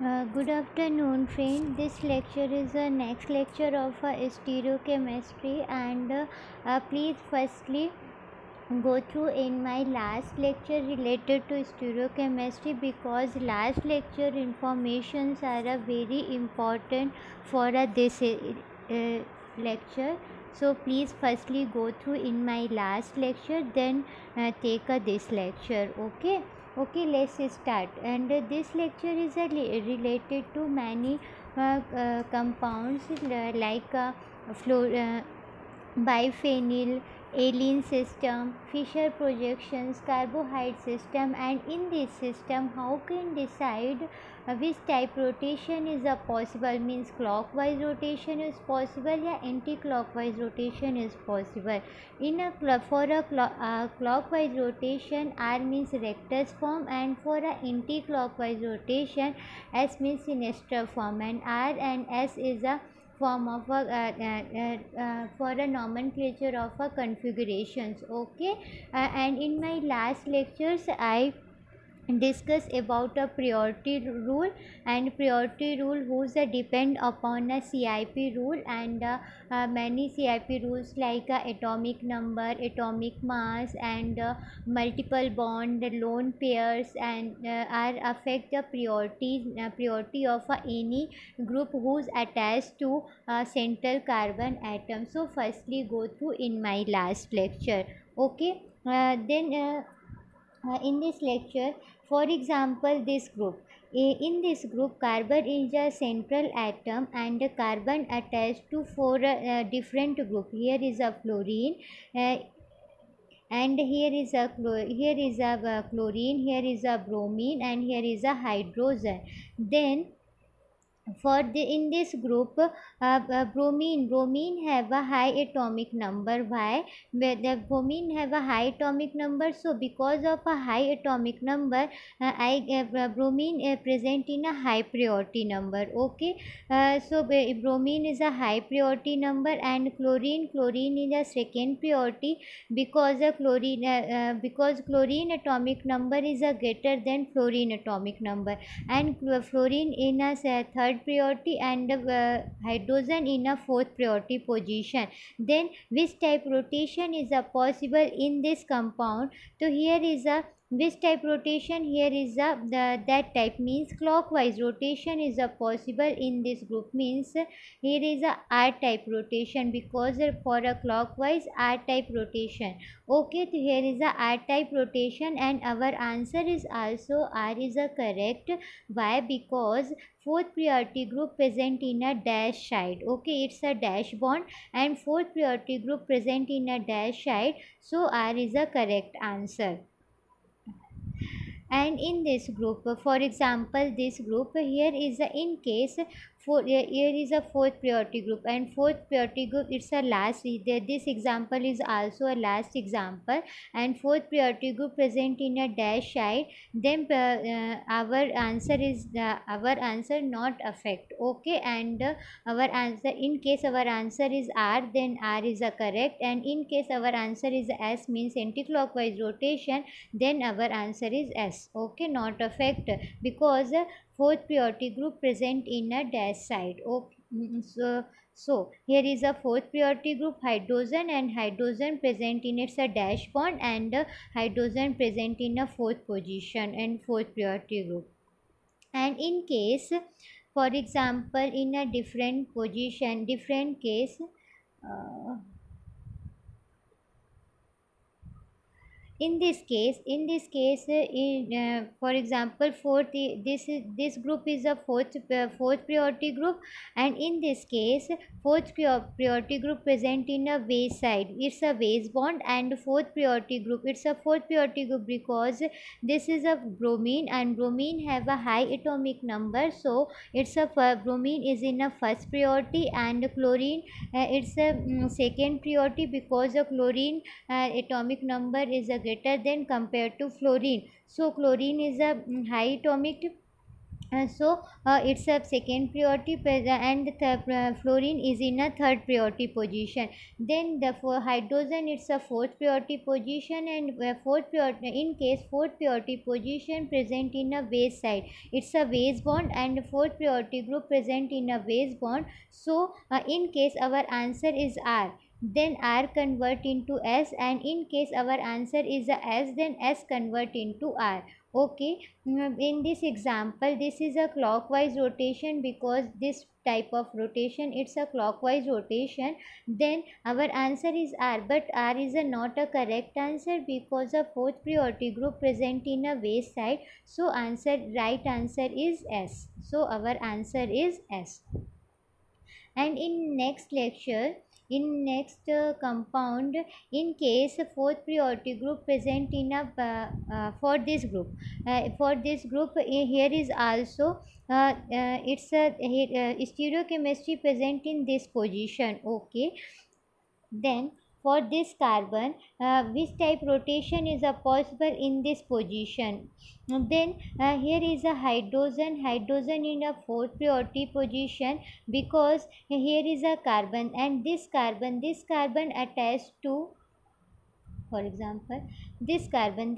Good afternoon, friend. This lecture is the next lecture of stereochemistry, and please firstly go through in my last lecture related to stereochemistry, because last lecture informations are very important for this lecture. So please firstly go through in my last lecture, then take this lecture. Okay, let's start. And this lecture is related to many compounds like biphenyl, alien system, Fisher projections, carbohydrate system, and in this system, how can decide which type rotation is a possible? Means clockwise rotation is possible, या anti-clockwise rotation is possible. In a clockwise rotation, R means rectus form, and for a anti-clockwise rotation, S means sinister form, and R and S is a form of a for a nomenclature of a configurations. Okay, and in my last lectures I discuss about a priority rule, and priority rule whose depend upon a CIP rule, and many CIP rules like atomic number, atomic mass, and multiple bond, lone pairs, and are affect the priority of any group who's attached to a central carbon atom. So firstly go through in my last lecture. Okay, then in this lecture, for example, this group, in this group carbon is a central atom, and the carbon attached to four different group. Here is a fluorine, uh, and here is a chlorine, here is a bromine, and here is a hydrogen. Then for the in this group, bromine have a high atomic number. Why? Where the bromine have a high atomic number, so because of a high atomic number, bromine present in a high priority number. Okay, so bromine is a high priority number, and chlorine is a second priority, because because chlorine atomic number is a greater than fluorine atomic number, and fluorine in a third priority, and hydrogen in a fourth priority position. Then which type rotation is a possible in this compound? So here is a which type rotation, here is a that type, means clockwise rotation is a possible in this group, means here is a R type rotation, because for a clockwise R type rotation. Okay, so here is a R type rotation, and our answer is also R is a correct. Why? Because fourth priority group present in a dash side. Okay, it's a dash bond, and fourth priority group present in a dash side, so R is a correct answer. And in this group, for example, this group here is a, in case for here is a fourth priority group, and fourth priority group, it's a last, this example is also a last example, and fourth priority group present in a dash side, then our answer is our answer not affect. Okay, and our answer, in case our answer is R, then R is a correct, and in case our answer is S, means anti-clockwise rotation, then our answer is S. Okay, not affect, because fourth priority group present in a dash side. Okay, so here is a fourth priority group, hydrogen, and hydrogen present in its a dash bond, and hydrogen present in a fourth position and fourth priority group. And in case, for example, in a different position, different case, in this case for example, this group is a fourth priority group, and in this case fourth priority group present in a base side, it's a base bond, and fourth priority group, it's a fourth priority group, because this is a bromine, and bromine have a high atomic number, so it's a bromine is in a first priority, and chlorine it's a second priority, because the chlorine atomic number is greater than compared to fluorine. So chlorine is a high atomic It's a second priority and fluorine is in a third priority position. Then the for hydrogen it's a fourth priority position, and fourth priority, in case fourth priority position present in a base side, it's a base bond, and fourth priority group present in a base bond. So in case our answer is R, then R convert into S, and in case our answer is a S, then S convert into R. Okay. In this example, this is a clockwise rotation, because this type of rotation it's a clockwise rotation. Then our answer is R, but R is not a correct answer because a fourth priority group present in a base side. So right answer is S. So our answer is S. And in next lecture, in next compound, in case fourth priority group present in a for this group here is also it's a stereochemistry present in this position. Okay. Then for this carbon, which type rotation is possible in this position? Then here is a hydrogen in a fourth priority position, because here is a carbon, and this carbon attached to, for example, this carbon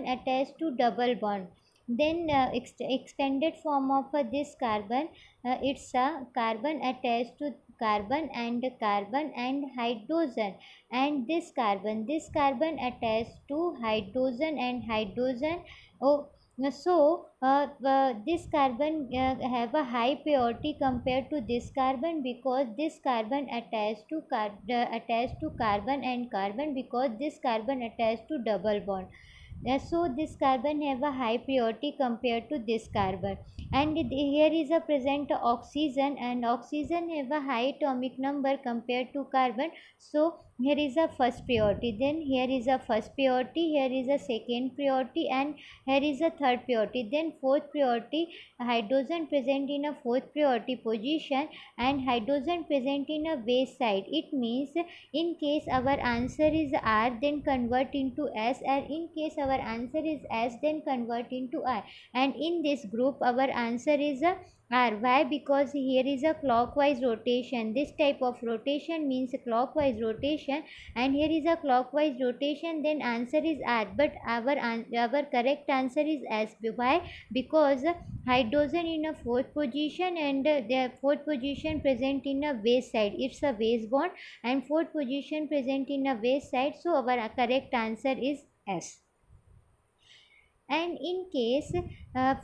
attached to double bond. Then extended form of this carbon, it's a carbon attached to carbon and hydrogen, and this carbon attached to hydrogen and hydrogen. Oh, this carbon have a high purity compared to this carbon, because this carbon attached to carbon and carbon, because this carbon attached to double bond. So this carbon have a high purity compared to this carbon. And here is a present oxygen, and oxygen have a high atomic number compared to carbon. So here is a first priority, then here is a first priority, here is a second priority, and here is a third priority. Then fourth priority, hydrogen present in a fourth priority position, and hydrogen present in a base side. It means in case our answer is R, then convert into S, and in case our answer is S, then convert into R. And in this group our answer is a R. Why? Because here is a clockwise rotation. This type of rotation means clockwise rotation, and here is a clockwise rotation, then answer is R, but our correct answer is S. Why? Because hydrogen in a fourth position, and the fourth position present in a base side, it's a base bond, and fourth position present in a base side. So our correct answer is S. And in case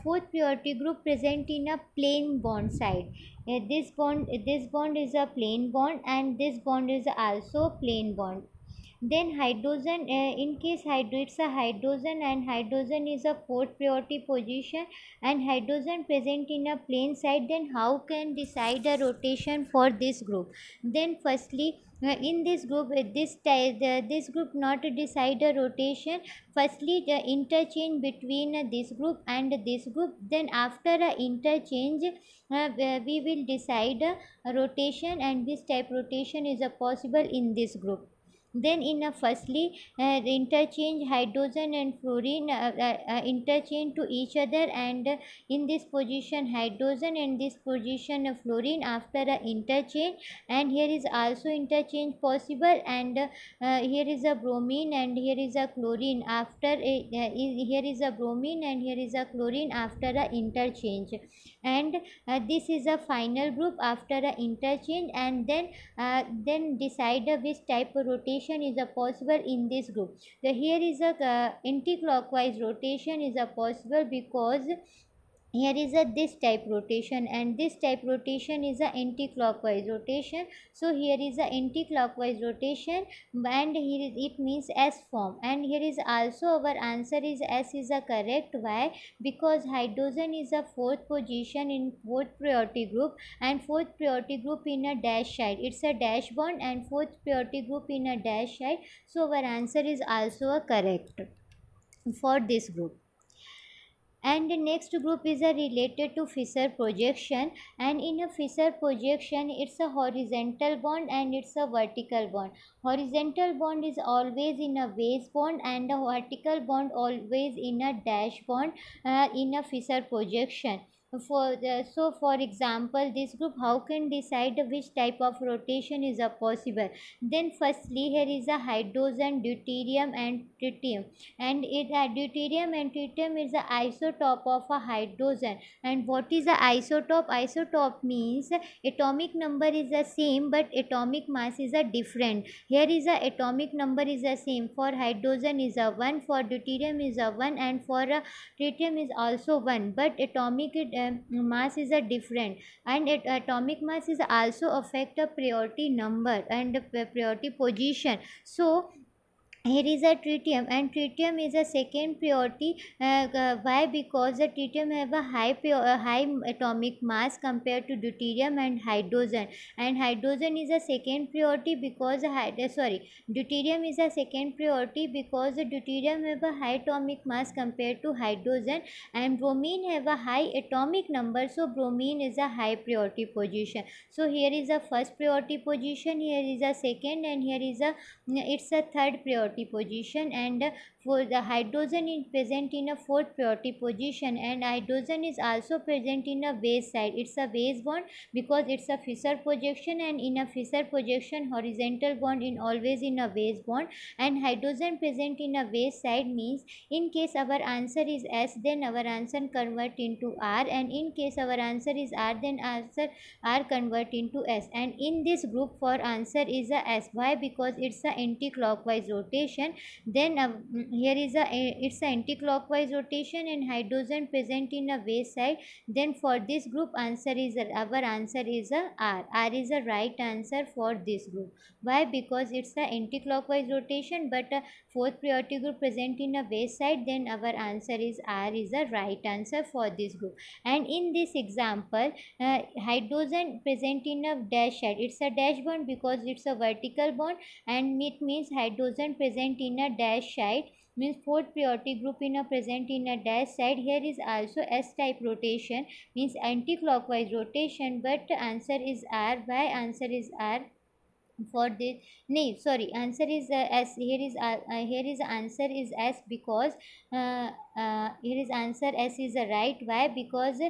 fourth priority group present in a plain bond side, this bond is a plain bond, and this bond is also plain bond. Then hydrogen, in case it's a hydrogen, and hydrogen is a fourth priority position, and hydrogen present in a plain side, then how can decide a rotation for this group? Then firstly, in this group, this group not decide a rotation. Firstly, the interchange between this group and this group, then after a interchange we will decide a rotation, and this type rotation is possible in this group. Then in a firstly, interchange hydrogen and fluorine interchange to each other, and in this position hydrogen, and this position fluorine after a interchange. And here is also interchange possible, and here is a bromine, and here is a chlorine after here is a bromine, and here is a chlorine after a interchange. And this is a final group after a interchange, and then decide which type of rotation is possible in this group. So here is a anti-clockwise rotation is possible, because here is a this type rotation, and this type rotation is a anti-clockwise rotation. So here is a anti-clockwise rotation, and here is, it means S form. And here is also our answer is S is a correct. Why? Because hydrogen is a fourth position in fourth priority group, and fourth priority group in a dash side, it's a dash bond, and fourth priority group in a dash side. So our answer is also a correct for this group. And the next group is related to Fischer projection, and in a Fischer projection it's a horizontal bond and it's a vertical bond. Horizontal bond is always in a base bond, and a vertical bond always in a dash bond in a Fischer projection. For example, this group how can decide which type of rotation is a possible. Then firstly here is a hydrogen, deuterium and tritium, and deuterium and tritium is the isotope of a hydrogen. And what is the isotope? Isotope means atomic number is the same but atomic mass is a different. Here is a atomic number is the same. For hydrogen is a 1, for deuterium is a 1, and for tritium is also 1, but atomic mass is a different. And atomic mass is also affect a priority number and priority position. So here is a tritium, and tritium is a second priority. Why? Because the tritium have a high atomic mass compared to deuterium and hydrogen. And hydrogen is a second priority because deuterium is a second priority because the deuterium have a high atomic mass compared to hydrogen, and bromine have a high atomic number, so bromine is a high priority position. So here is a first priority position, here is a second, and here is a it's a third priority position. And for the hydrogen is present in a fourth priority position, and hydrogen is also present in a base side. It's a base bond because it's a Fisher projection, and in a Fisher projection horizontal bond in always in a base bond. And hydrogen present in a base side means in case our answer is S, then our answer convert into R, and in case our answer is R, then answer R convert into S. And in this group for answer is a S. Why? Because it's a anti-clockwise rotation. Then here is a it's a anti-clockwise rotation and hydrogen present in a base side. Then for this group answer is our answer is a R. R is a right answer for this group. Why? Because it's a anti-clockwise rotation but a fourth priority group present in a base side. Then our answer is R is a right answer for this group. And in this example, hydrogen present in a dash side. It's a dash bond because it's a vertical bond, and it means hydrogen present in a dash side means fourth priority group in a present in a dash side. Here is also S type rotation means anti-clockwise rotation, but answer is R. Why answer is R? For this, no, sorry, answer is S. Here is answer is S because here is answer S is right. Why? Because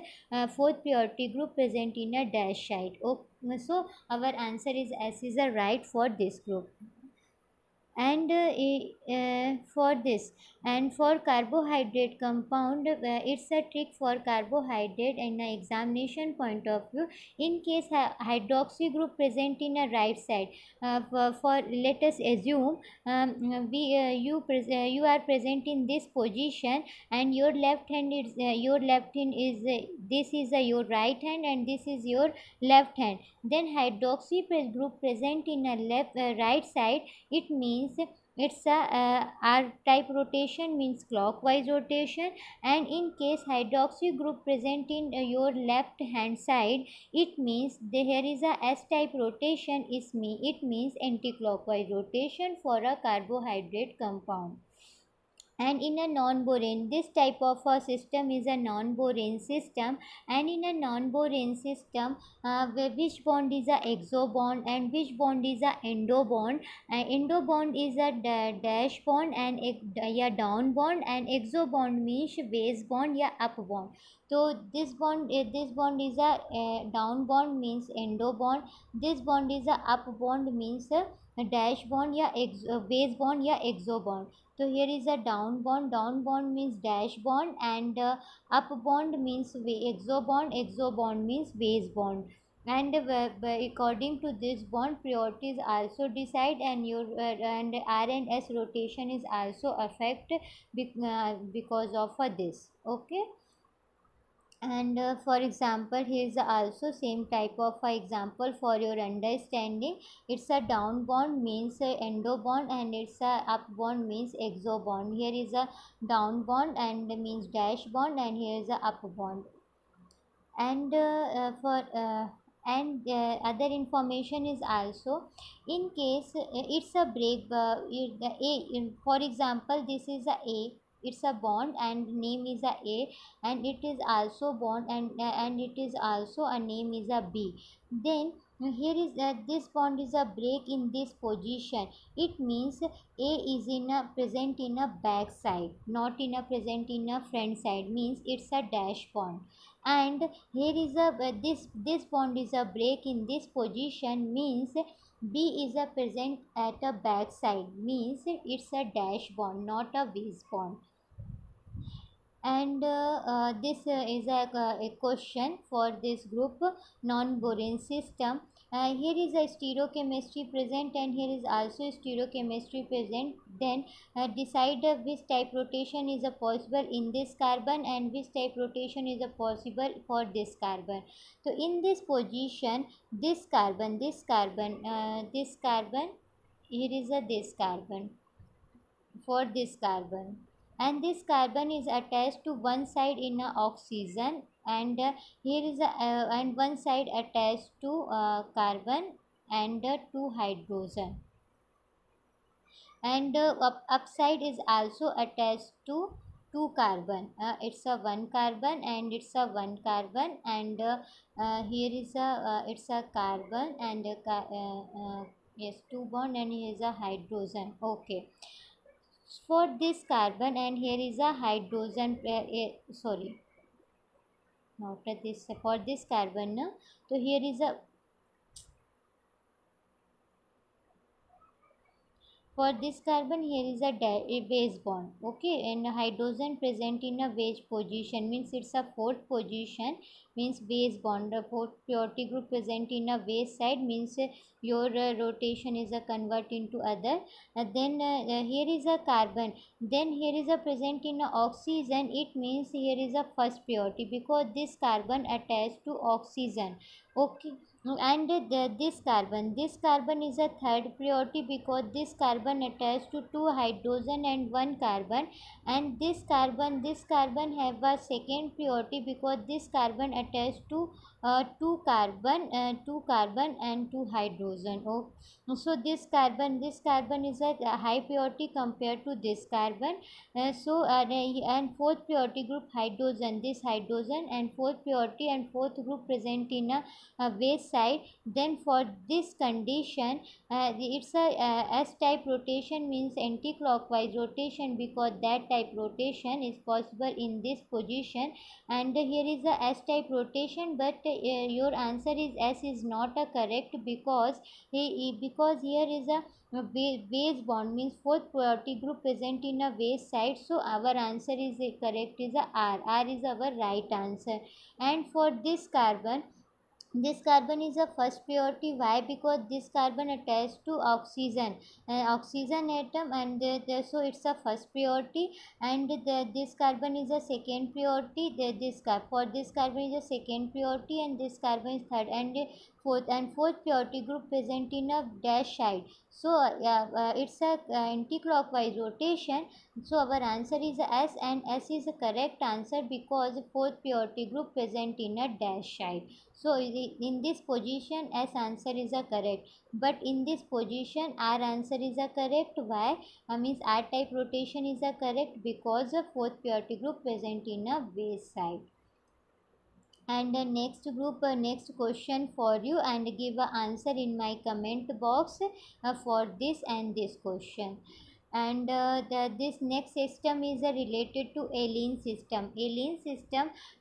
fourth priority group present in a dash side. Okay, so our answer is S is right for this group. And for this, and for carbohydrate compound, it's a trick for carbohydrate in an examination point of view. In case hydroxy group present in a right side, for let us assume you are present in this position, and your left hand is this is your right hand and this is your left hand. Then hydroxy group present in a right side, it means it's a R type rotation means clockwise rotation. And in case hydroxy group present in your left hand side, it means here is a S type rotation. It means anti-clockwise rotation for a carbohydrate compound. And in a non-Bohrine, this type of a system is a non-Bohrine system. And in a non-Bohrine system, which bond is a exo bond and which bond is a endo bond. Endo bond is a dash bond and a down bond, and exo bond means base bond या up bond. So this bond is a down bond means endo bond. This bond is a up bond means a dash bond या base bond या exo bond. So here is a down bond means dash bond, and up bond means exo bond means base bond. And according to this bond, priorities also decide, and your and R and S rotation is also affect because of this. Okay. And for example, here is also same type of example for your understanding. It's a down bond means endo bond, and it's a up bond means exo bond. Here is a down bond and means dash bond, and here is a up bond. And for and other information is also, in case it's a break for example, this is a, it's a bond and name is a, and it is also bond and it is also a name is a B. Then Here is this bond is a break in this position. It means A is in a present in a back side, not in a present in a front side. Means it's a dash bond. And here is a this bond is a break in this position. Means B is a present at a back side. Means it's a dash bond, not a base bond. And this is a question for this group non-boron system. Here is a stereochemistry present and here is also stereochemistry present. Then decide which type rotation is a possible in this carbon and which type rotation is a possible for this carbon. So in this position, this carbon, here is a this carbon for this carbon, and this carbon is attached to one side in a oxygen, and here is a and one side attached to carbon and two hydrogen, and upside is also attached to two carbon. It's a one carbon and it's a one carbon, and here is a it's a carbon and yes, two bond, and here is a hydrogen. Okay, for this carbon, and here is a hydrogen sorry, not this, for this carbon no? So here is a, for this carbon, here is a base bond. Okay, and hydrogen present in a base position, means it's a fourth position, means base bond. The fourth purity group present in a base side, means your rotation is a convert into other. Then here is a carbon, then here is a present in a oxygen. It means here is a first purity because this carbon attached to oxygen. Okay, and this carbon is a third priority because this carbon attached to two hydrogen and one carbon, and this carbon have a second priority because this carbon attached to two carbon and two hydrogen. Oh, so this carbon is a high priority compared to this carbon. And fourth priority group hydrogen, this hydrogen, and fourth priority and fourth group present in a base side. Then for this condition, it's a S type rotation, means anti-clockwise rotation because that type rotation is possible in this position. And here is a S type rotation, but your answer is S is not a correct because because here is a base bond, means fourth priority group present in a base side. So our answer is correct is a R is our right answer. And for this carbon is a first priority. Why? Because this carbon attached to oxygen atom, and so it's a first priority. And this carbon is a second priority. For this carbon is a second priority, and this carbon is third, and fourth priority group present in a dash side. So it's a anti-clockwise rotation. So our answer is S, and S is a correct answer because fourth purity group present in a dash side. So in this position S answer is a correct, but in this position R answer is a correct. Why? Means R type rotation is a correct because of fourth purity group present in a base side. And the next group next question for you, and give a answer in my comment box for this and this question. And this next system is related to alien system.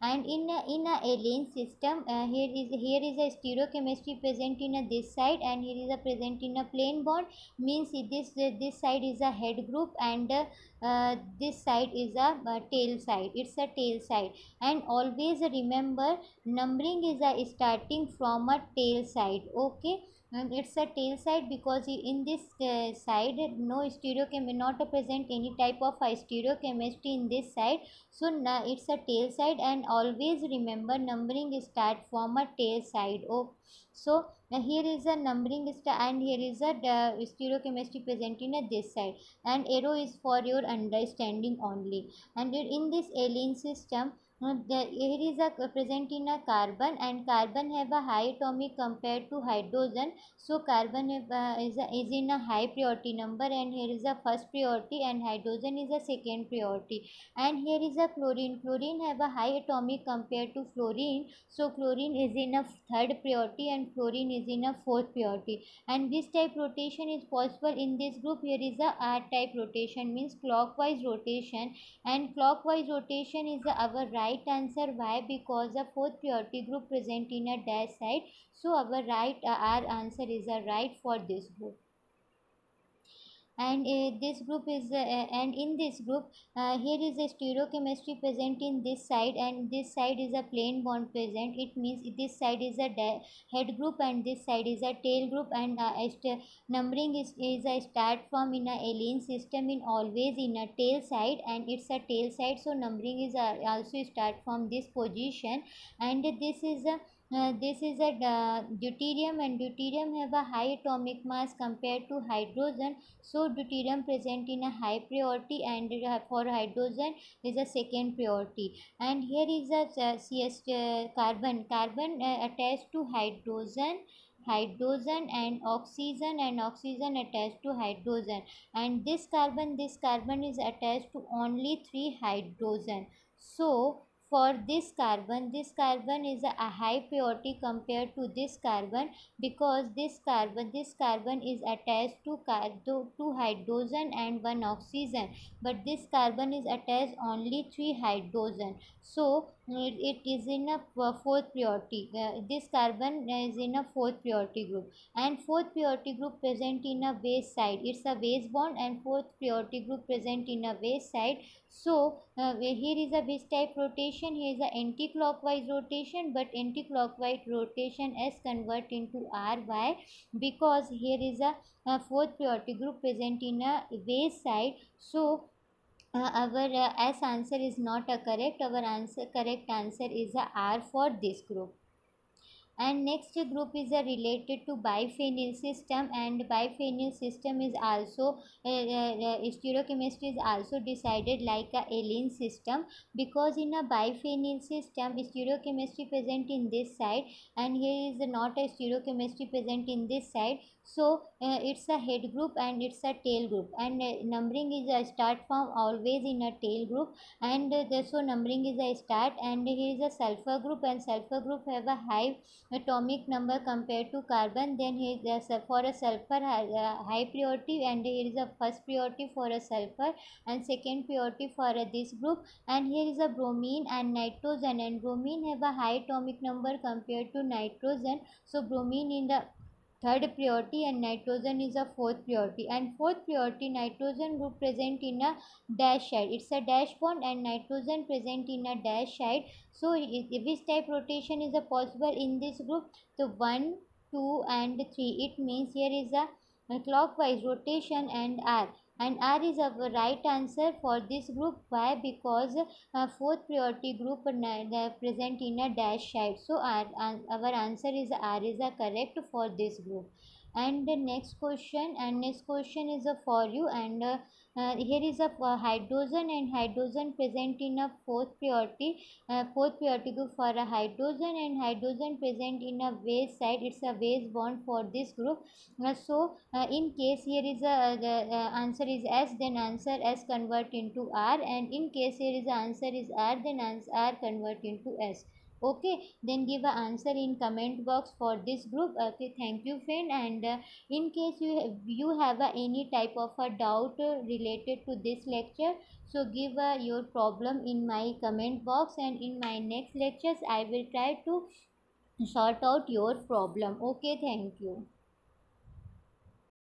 And in a alien system, here is a stereochemistry present in a this side, and here is a present in a plane bond, means this side is a head group, and this side is a tail side, it's a tail side. And always remember, numbering is a starting from a tail side. Okay, and it's a tail side because in this side no not a present any type of stereochemistry in this side. So now it's a tail side, and always remember numbering start from a tail side. Oh, so here is a numbering and here is a stereochemistry present in a this side, and arrow is for your understanding only. And in this alien system, Here is a present in a carbon, and carbon have a high atomic compared to hydrogen. So carbon is in a high priority number, and here is a first priority, and hydrogen is a second priority. And here is a chlorine. Chlorine have a high atomic compared to fluorine. So chlorine is in a third priority, and fluorine is in a fourth priority. And this type rotation is possible in this group. Here is a R type rotation, means clockwise rotation, and clockwise rotation is our right answer. Why? Because the fourth priority group present in a dash side, so our answer is a right for this group. And this group is and in this group, here is a stereochemistry present in this side, and this side is a plain bond present. It means this side is a head group, and this side is a tail group. And numbering is a start from in a alien system in always in a tail side, and it's a tail side, so numbering is also start from this position. And this is a deuterium, and deuterium have a high atomic mass compared to hydrogen. So deuterium present in a high priority, and for hydrogen is a second priority. And here is a carbon. Carbon attached to hydrogen and oxygen attached to hydrogen. And this carbon is attached to only three hydrogen. So for this carbon is a high priority compared to this carbon, because this carbon is attached to hydrogen and one oxygen, but this carbon is attached only three hydrogen. So it is in a fourth priority. This carbon is in a fourth priority group, and fourth priority group present in a base side. It's a base bond, and fourth priority group present in a base side. So here is a which type rotation? Here is a anti-clockwise rotation, but anti-clockwise rotation is convert into RY, because here is a fourth priority group present in a base side. So our S answer is not a correct. Our correct answer is a R for this group. And next group is related to biphenyl system, and biphenyl system is also stereochemistry is also decided like a alien system, because in a biphenyl system stereochemistry present in this side, and here is not a stereochemistry present in this side. So it's a head group and it's a tail group, and numbering is a start from always in a tail group, and so numbering is a start. And here is a sulfur group, and sulfur group have a high atomic number compared to carbon. Then here is for a sulfur high priority, and here is a first priority for a sulfur, and second priority for this group. And here is a bromine and nitrogen, and bromine have a high atomic number compared to nitrogen, so bromine in the third priority, and nitrogen is a fourth priority. And fourth priority nitrogen group present in a dash side. It's a dash bond, and nitrogen present in a dash side. So which type rotation is a possible in this group? So 1, 2 and 3. It means here is a clockwise rotation, and R. And R is our right answer for this group. Why? Because fourth priority group present in a dash side. So our answer is R is a correct for this group. And the next question is for you. And here is a hydrogen, and hydrogen present in a fourth priority group for a hydrogen, and hydrogen present in a base side. It's a base bond for this group. In case here is the answer is S, then answer S convert into R, and in case here is the answer is R, then answer R convert into S. Okay, then give a answer in comment box for this group. Okay, thank you friend. And in case you have any type of a doubt related to this lecture, so give your problem in my comment box, and in my next lectures I will try to sort out your problem. Okay, thank you.